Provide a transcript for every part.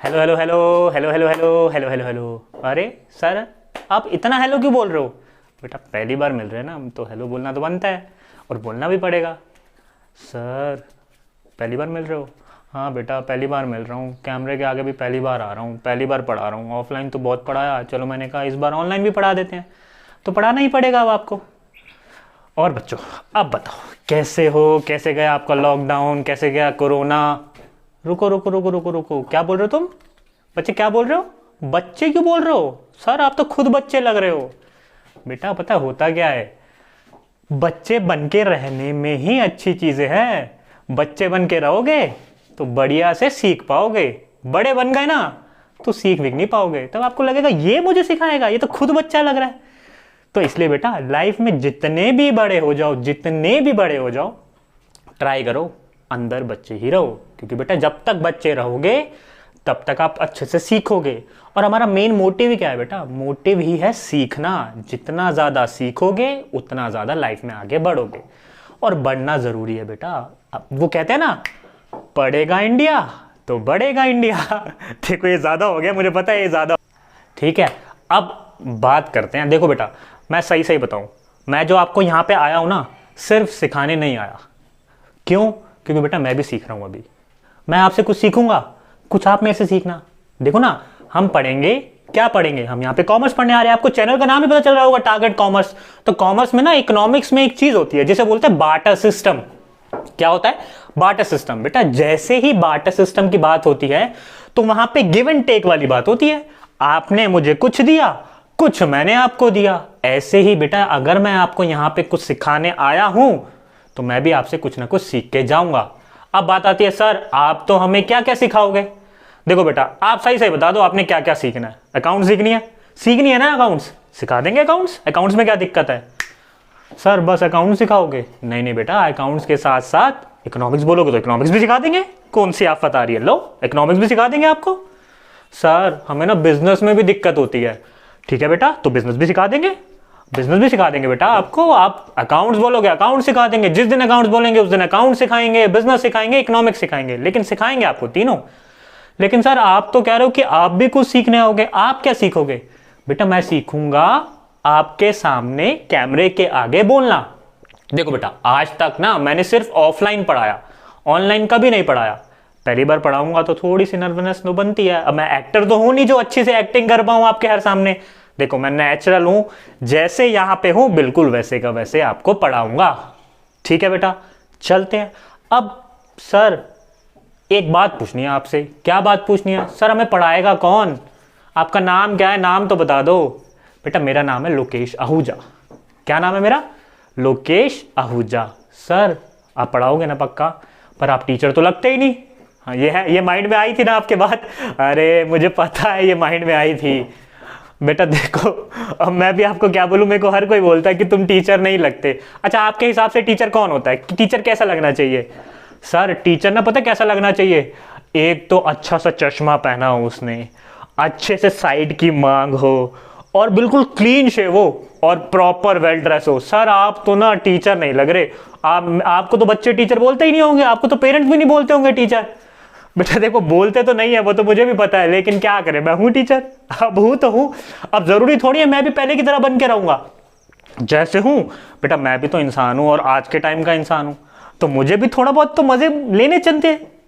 Hello hello hello hello hello hello hello hello hello. अरे sir, आप इतना hello क्यों बोल रहे हो? बेटा पहली बार मिल रहे हैं ना हम, तो हेलो बोलना तो बनता है और बोलना भी पड़ेगा। सर पहली बार मिल रहे हो? हाँ बेटा पहली बार मिल रहा हूँ, कैमरे के आगे भी पहली बार आ रहा हूँ, पहली बार पढ़ा रहा हूँ। ऑफलाइन तो बहुत पढ़ाया, चलो मैंने कहा इस बार ऑनलाइन भी पढ़ा देते हैं, तो पढ़ाना ही पड़ेगा अब आपको। और बच्चों, अब बताओ कैसे हो, कैसे गया आपका लॉकडाउन, कैसे गया कोरोना? रुको रुको रुको रुको रुको, क्या बोल रहे हो तुम? बच्चे क्या बोल रहे हो? बच्चे क्यों बोल रहे हो सर? आप तो खुद बच्चे लग रहे हो। बेटा पता होता क्या है, बच्चे बन के रहने में ही अच्छी चीजें हैं। बच्चे बन के रहोगे तो बढ़िया से सीख पाओगे, बड़े बन गए ना तो सीख भी नहीं पाओगे, तब आपको लगेगा ये मुझे सिखाएगा, ये तो खुद बच्चा लग रहा है। तो इसलिए बेटा लाइफ में जितने भी बड़े हो जाओ, जितने भी बड़े हो जाओ, ट्राई करो अंदर बच्चे ही रहो, क्योंकि बेटा जब तक बच्चे रहोगे तब तक आप अच्छे से सीखोगे। और हमारा मेन मोटिव ही क्या है बेटा? मोटिव ही है सीखना। जितना ज़्यादा सीखोगे उतना ज़्यादा लाइफ में आगे बढ़ोगे, और बढ़ना ज़रूरी है बेटा। अब वो कहते हैं ना, पढ़ेगा इंडिया तो बढ़ेगा इंडिया। देखो ये ज़्यादा हो गया, मुझे पता है ये ज़्यादा। ठीक है, अब बात करते हैं। देखो बेटा, मैं सही सही बताऊं, मैं जो आपको यहाँ पे आया हूँ ना, सिर्फ सिखाने नहीं आया। क्यों? क्योंकि बेटा मैं भी सीख रहा हूँ अभी। मैं आपसे कुछ सीखूंगा, कुछ आप मेरे से सीखना। देखो ना, हम पढ़ेंगे, क्या पढ़ेंगे? हम यहाँ पे कॉमर्स पढ़ने आ रहे हैं। आपको चैनल का नाम ही पता चल रहा होगा, टारगेट कॉमर्स। तो कॉमर्स में ना, इकोनॉमिक्स में एक चीज होती है जिसे बोलते हैं बार्टर सिस्टम। क्या होता है बार्टर सिस्टम? बेटा जैसे ही बार्टर सिस्टम की बात होती है तो वहां पे गिव एंड टेक वाली बात होती है। आपने मुझे कुछ दिया, कुछ मैंने आपको दिया। ऐसे ही बेटा अगर मैं आपको यहां पे कुछ सिखाने आया हूं तो मैं भी आपसे कुछ ना कुछ सीख के जाऊंगा। अब बात आती है, सर आप तो हमें क्या क्या सिखाओगे? देखो बेटा, आप सही सही बता दो, आपने क्या क्या सीखना है? अकाउंट सीखनी है ना? अकाउंट्स सिखा देंगे। अकाउंट्स में क्या दिक्कत है? सर बस अकाउंट सिखाओगे? नहीं नहीं बेटा, अकाउंट्स के साथ साथ इकोनॉमिक्स बोलोगे तो इकोनॉमिक्स भी सिखा देंगे। कौन सी आफत आ रही है, लो इकोनॉमिक्स भी सिखा देंगे आपको। सर हमें ना बिजनेस में भी दिक्कत होती है। ठीक है बेटा, तो बिजनेस भी सिखा देंगे। बिजनेस भी सिखा देंगे बेटा आपको। आप अकाउंट्स बोलोगे, अकाउंट सिखा देंगे। जिस दिन अकाउंट्स बोलेंगे उस दिन अकाउंट सिखाएंगे, बिजनेस सिखाएंगे, इकोनॉमिक्स सिखाएंगे, लेकिन सिखाएंगे आपको तीनों। लेकिन सर आप तो कह रहे हो कि आप भी कुछ सीखने आओगे। आप क्या सीखोगे? बेटा मैं सीखूंगा आपके सामने कैमरे के आगे बोलना। देखो बेटा, आज तक ना मैंने सिर्फ ऑफलाइन पढ़ाया, ऑनलाइन कभी नहीं पढ़ाया। पहली बार पढ़ाऊंगा तो थोड़ी सी नर्वसनेस तो बनती है। अब मैं एक्टर तो हूं नहीं जो अच्छी से एक्टिंग कर पाऊं आपके हर सामने। देखो मैं नेचुरल हूं, जैसे यहां पे हूं बिल्कुल वैसे का वैसे आपको पढ़ाऊंगा। ठीक है बेटा, चलते हैं। अब सर एक बात पूछनी है आपसे। क्या बात पूछनी है? सर हमें पढ़ाएगा कौन? आपका नाम क्या है? नाम तो बता दो। बेटा मेरा नाम है लोकेश आहूजा। क्या नाम है मेरा? लोकेश आहूजा। सर आप पढ़ाओगे ना पक्का? पर आप टीचर तो लगते ही नहीं। हाँ ये है, ये माइंड में आई थी ना आपके बात? अरे मुझे पता है ये माइंड में आई थी। बेटा देखो, अब मैं भी आपको क्या बोलूं, मेरे को हर कोई बोलता है कि तुम टीचर नहीं लगते। अच्छा आपके हिसाब से टीचर कौन होता है? टीचर कैसा लगना चाहिए? सर टीचर ना पता कैसा लगना चाहिए? एक तो अच्छा सा चश्मा पहना हो उसने, अच्छे से साइड की मांग हो, और बिल्कुल क्लीन शेव हो, और प्रॉपर वेल ड्रेस हो। सर आप तो ना टीचर नहीं लग रहे। आपको तो बच्चे टीचर बोलते ही नहीं होंगे, आपको तो पेरेंट्स भी नहीं बोलते होंगे टीचर। बेटा देखो बोलते तो नहीं है, वो तो मुझे भी पता है, लेकिन क्या करें, मैं हूं टीचर। अब हूं तो हूं, अब जरूरी थोड़ी है मैं भी पहले की तरह बन के रहूंगा। जैसे हूं बेटा, मैं भी तो इंसान हूं और आज के टाइम का इंसान हूं, तो मुझे भी थोड़ा बहुत तो मजे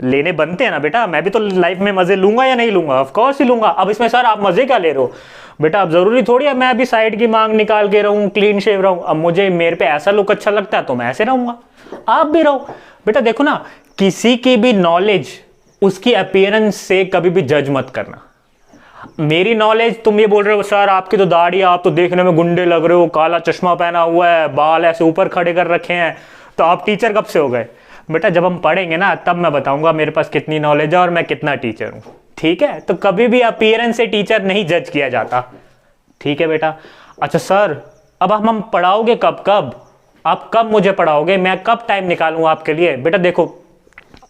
लेने बनते हैं ना बेटा। मैं भी तो लाइफ में मजे लूंगा या नहीं लूंगा? ऑफ कोर्स ही लूंगा। अब इसमें सर आप मजे क्या ले रहे हो? बेटा अब जरूरी थोड़ी है मैं अभी साइड की मांग निकाल के रहूं, क्लीन शेव रहूं। अब मुझे मेरे पे ऐसा लुक अच्छा लगता है तो मैं ऐसे रहूंगा, आप भी रहो। बेटा देखो ना, किसी की भी नॉलेज उसकी अपीयरेंस से कभी भी जज मत करना। मेरी नॉलेज, तुम ये बोल रहे हो सर आपकी तो दाढ़ी है, आप तो देखने में गुंडे लग रहे हो, काला चश्मा पहना हुआ है, बाल ऐसे ऊपर खड़े कर रखे हैं, तो आप टीचर कब से हो गए? बेटा जब हम पढ़ेंगे ना तब मैं बताऊंगा मेरे पास कितनी नॉलेज है और मैं कितना टीचर हूं। ठीक है, तो कभी भी अपीयरेंस से टीचर नहीं जज किया जाता। ठीक है बेटा। अच्छा सर, अब हम पढ़ाओगे कब? आप कब मुझे पढ़ाओगे? मैं कब टाइम निकालूं आपके लिए? बेटा देखो,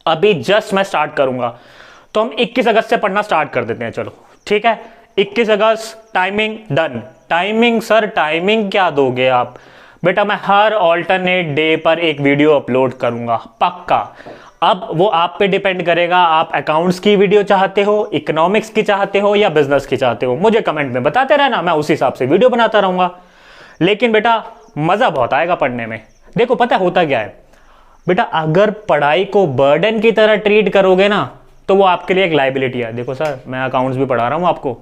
अभी जस्ट मैं स्टार्ट करूंगा, तो हम 21 अगस्त से पढ़ना स्टार्ट कर देते हैं। चलो ठीक है, 21 अगस्त, timing done. Timing sir, timing क्या दोगे आप? बेटा मैं हर ऑल्टरनेट डे पर एक वीडियो अपलोड करूंगा, पक्का। अब वो आप पे डिपेंड करेगा, आप अकाउंट्स की वीडियो चाहते हो, इकोनॉमिक्स की चाहते हो या बिजनेस की चाहते हो, मुझे कमेंट में बताते रहना, मैं उस हिसाब से वीडियो बनाता रहूंगा। लेकिन बेटा मज़ा बहुत आएगा पढ़ने में। देखो पता होता क्या है बेटा, अगर पढ़ाई को बर्डन की तरह ट्रीट करोगे ना तो वो आपके लिए एक लाइबिलिटी है। देखो सर मैं अकाउंट्स भी पढ़ा रहा हूँ आपको,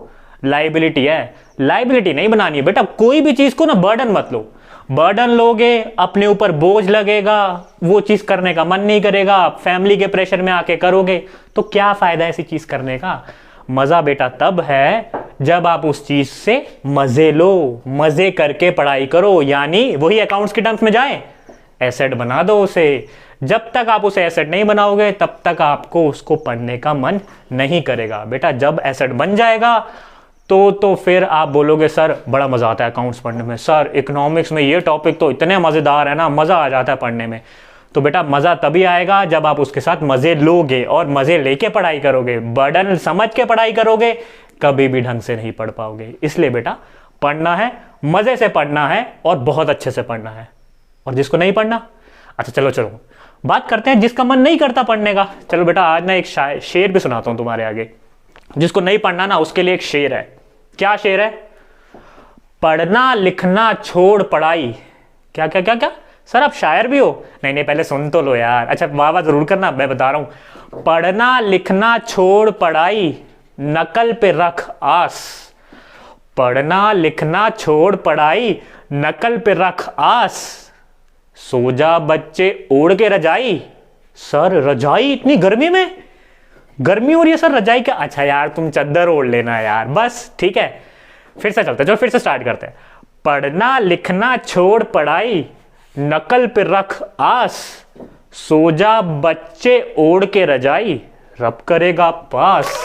लाइबिलिटी है, लाइबिलिटी नहीं बनानी है बेटा। कोई भी चीज़ को ना बर्डन मत लो, बर्डन लोगे अपने ऊपर बोझ लगेगा, वो चीज़ करने का मन नहीं करेगा, फैमिली के प्रेशर में आके करोगे तो क्या फ़ायदा ऐसी चीज़ करने का। मज़ा बेटा तब है जब आप उस चीज़ से मज़े लो, मज़े करके पढ़ाई करो, यानी वही अकाउंट्स के टर्म्स में जाए, एसेट बना दो उसे। जब तक आप उसे एसेट नहीं बनाओगे तब तक आपको उसको पढ़ने का मन नहीं करेगा बेटा। जब एसेट बन जाएगा तो फिर आप बोलोगे सर बड़ा मज़ा आता है अकाउंट्स पढ़ने में, सर इकोनॉमिक्स में ये टॉपिक तो इतने मज़ेदार है ना, मज़ा आ जाता है पढ़ने में। तो बेटा मज़ा तभी आएगा जब आप उसके साथ मज़े लोगे और मज़े लेके पढ़ाई करोगे। बर्डन समझ के पढ़ाई करोगे कभी भी ढंग से नहीं पढ़ पाओगे। इसलिए बेटा पढ़ना है, मज़े से पढ़ना है और बहुत अच्छे से पढ़ना है। और जिसको नहीं पढ़ना, अच्छा चलो बात करते हैं जिसका मन नहीं करता पढ़ने का। चलो बेटा आज ना एक शेर भी सुनाता हूँ तुम्हारे आगे। जिसको नहीं पढ़ना ना उसके लिए एक शेर है। क्या शेर है? पढ़ना लिखना छोड़ पढ़ाई। क्या क्या क्या क्या सर आप शायर भी हो? नहीं पहले सुन तो लो यार। अच्छा वाह जरूर करना, मैं बता रहा हूं। पढ़ना लिखना छोड़ पढ़ाई, नकल पे रख आस। पढ़ना लिखना छोड़ पढ़ाई, नकल पे रख आस। सो जा बच्चे ओढ़ के रजाई। सर रजाई इतनी गर्मी में? गर्मी हो रही है सर, रजाई क्या? अच्छा यार तुम चद्दर ओढ़ लेना यार, बस ठीक है। फिर से चलते, चलो फिर से स्टार्ट करते हैं। पढ़ना लिखना छोड़ पढ़ाई, नकल पे रख आस। सो जा बच्चे ओढ़ के रजाई, रब करेगा पास।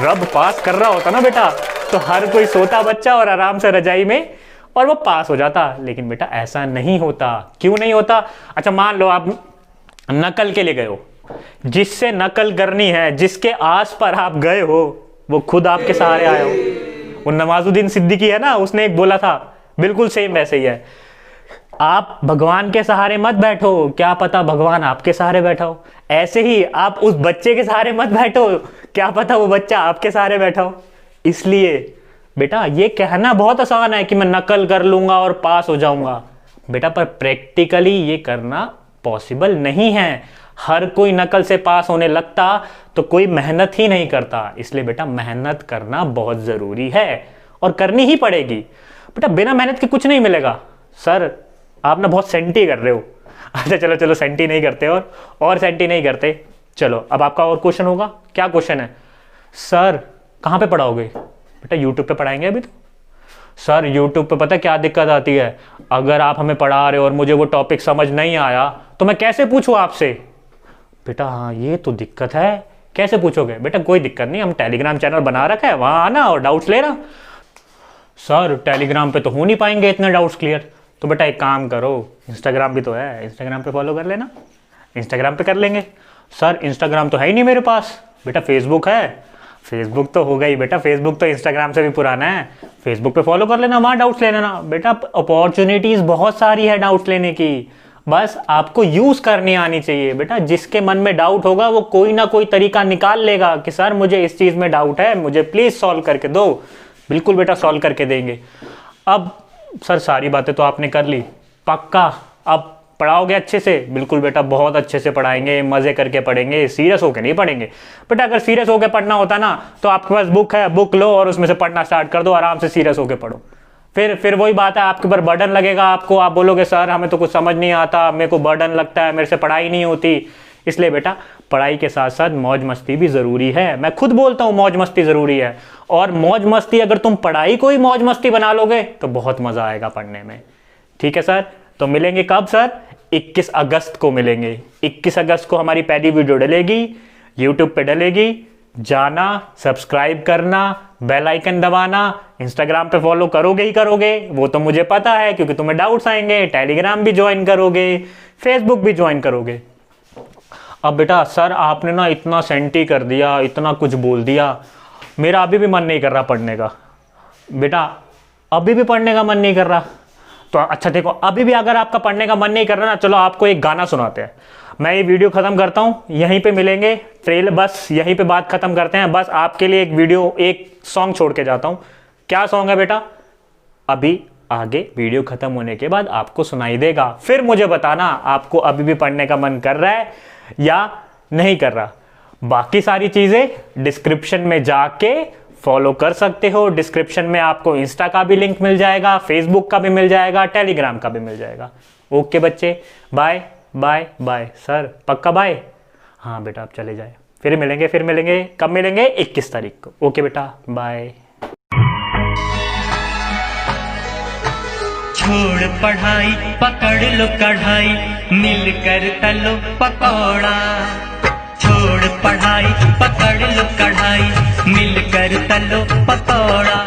रब पास कर रहा होता ना बेटा तो हर कोई सोता बच्चा और आराम से रजाई में और वो पास हो जाता। लेकिन बेटा ऐसा नहीं होता। क्यों नहीं होता? अच्छा मान लो आप नकल के लिए गए हो, जिससे नकल करनी है, जिसके आस पर आप गए हो वो खुद आपके सहारे आए हो। वो नवाजुद्दीन सिद्दीकी है ना, उसने एक बोला था, बिल्कुल सेम वैसे ही है। आप भगवान के सहारे मत बैठो, क्या पता भगवान आपके सहारे बैठा हो। ऐसे ही आप उस बच्चे के सहारे मत बैठो, क्या पता वो बच्चा आपके सहारे बैठा हो। इसलिए बेटा ये कहना बहुत आसान है कि मैं नकल कर लूंगा और पास हो जाऊंगा बेटा, पर प्रैक्टिकली ये करना पॉसिबल नहीं है। हर कोई नकल से पास होने लगता तो कोई मेहनत ही नहीं करता। इसलिए बेटा मेहनत करना बहुत ज़रूरी है और करनी ही पड़ेगी बेटा। बिना मेहनत के कुछ नहीं मिलेगा। सर आप ना बहुत सेंटी कर रहे हो। अच्छा चलो सेंटी नहीं करते और सेंटी नहीं करते। चलो अब आपका और क्वेश्चन होगा। क्या क्वेश्चन है? सर कहाँ पे पढ़ाओगे? बेटा यूट्यूब पे पढ़ाएंगे अभी तो। सर यूट्यूब पे पता क्या दिक्कत आती है, अगर आप हमें पढ़ा रहे हो और मुझे वो टॉपिक समझ नहीं आया तो मैं कैसे पूछूं आपसे? बेटा हाँ ये तो दिक्कत है, कैसे पूछोगे? बेटा कोई दिक्कत नहीं, हम टेलीग्राम चैनल बना रखा है, वहाँ आना और डाउट्स लेना। सर टेलीग्राम पे तो हो नहीं पाएंगे इतने डाउट्स क्लियर। तो बेटा एक काम करो, इंस्टाग्राम भी तो है, इंस्टाग्राम पे फॉलो कर लेना, इंस्टाग्राम पे कर लेंगे। सर इंस्टाग्राम तो है ही नहीं मेरे पास। बेटा फेसबुक है। फेसबुक तो हो गई बेटा, फेसबुक तो इंस्टाग्राम से भी पुराना है। फेसबुक पे फॉलो कर लेना, वहाँ डाउट्स ले लेना। बेटा अपॉर्चुनिटीज़ बहुत सारी है डाउट्स लेने की, बस आपको यूज़ करनी आनी चाहिए बेटा। जिसके मन में डाउट होगा वो कोई ना कोई तरीका निकाल लेगा कि सर मुझे इस चीज़ में डाउट है, मुझे प्लीज़ सॉल्व करके दो। बिल्कुल बेटा सॉल्व करके देंगे। अब सर सारी बातें तो आपने कर ली, पक्का अब पढ़ाओगे अच्छे से? बिल्कुल बेटा बहुत अच्छे से पढ़ाएंगे, मज़े करके पढ़ेंगे, सीरियस होकर नहीं पढ़ेंगे बेटा। अगर सीरियस होकर पढ़ना होता ना तो आपके पास बुक है, बुक लो और उसमें से पढ़ना स्टार्ट कर दो, आराम से सीरियस होकर पढ़ो। फिर वही बात है, आपके ऊपर बर्डन लगेगा आपको, आप बोलोगे सर हमें तो कुछ समझ नहीं आता, मेरे को बर्डन लगता है, मेरे से पढ़ाई नहीं होती। इसलिए बेटा पढ़ाई के साथ साथ मौज मस्ती भी ज़रूरी है। मैं खुद बोलता हूँ मौज मस्ती ज़रूरी है, और मौज मस्ती अगर तुम पढ़ाई को ही मौज मस्ती बना लोगे तो बहुत मज़ा आएगा पढ़ने में। ठीक है सर, तो मिलेंगे कब सर? 21 अगस्त को मिलेंगे। 21 अगस्त को हमारी पहली वीडियो डलेगी, यूट्यूब पे डलेगी। जाना, सब्सक्राइब करना, बेल आइकन दबाना, इंस्टाग्राम पे फॉलो करोगे ही करोगे, वो तो मुझे पता है क्योंकि तुम्हें डाउट्स आएंगे। टेलीग्राम भी ज्वाइन करोगे, फेसबुक भी ज्वाइन करोगे। अब बेटा सर आपने ना इतना सेंटी कर दिया, इतना कुछ बोल दिया, मेरा अभी भी मन नहीं कर रहा पढ़ने का। बेटा अभी भी पढ़ने का मन नहीं कर रहा? तो अच्छा देखो, अभी भी अगर आपका पढ़ने का मन नहीं कर रहा ना, चलो आपको एक गाना सुनाते हैं। मैं ये वीडियो खत्म करता हूँ, यहीं पे मिलेंगे ट्रेल, बस यहीं पे बात खत्म करते हैं। बस आपके लिए एक वीडियो, एक सॉन्ग छोड़ के जाता हूँ। क्या सॉन्ग है बेटा? अभी आगे वीडियो खत्म होने के बाद आपको सुनाई देगा, फिर मुझे बताना आपको अभी भी पढ़ने का मन कर रहा है या नहीं कर रहा। बाकी सारी चीजें डिस्क्रिप्शन में जाके फॉलो कर सकते हो। डिस्क्रिप्शन में आपको इंस्टा का भी लिंक मिल जाएगा, फेसबुक का भी मिल जाएगा, टेलीग्राम का भी मिल जाएगा। ओके बच्चे, बाय बाय बाय। सर पक्का बाय? हाँ बेटा आप चले जाए, फिर मिलेंगे। कब मिलेंगे? 21 तारीख को। ओके बेटा बाय। छोड़ पढ़ाई पकड़ लो कढ़ाई, मिलकर तलो पकौड़ा। छोड़ पढ़ाई पकड़ लो कढ़ाई, मिलकर तलो पकौड़ा।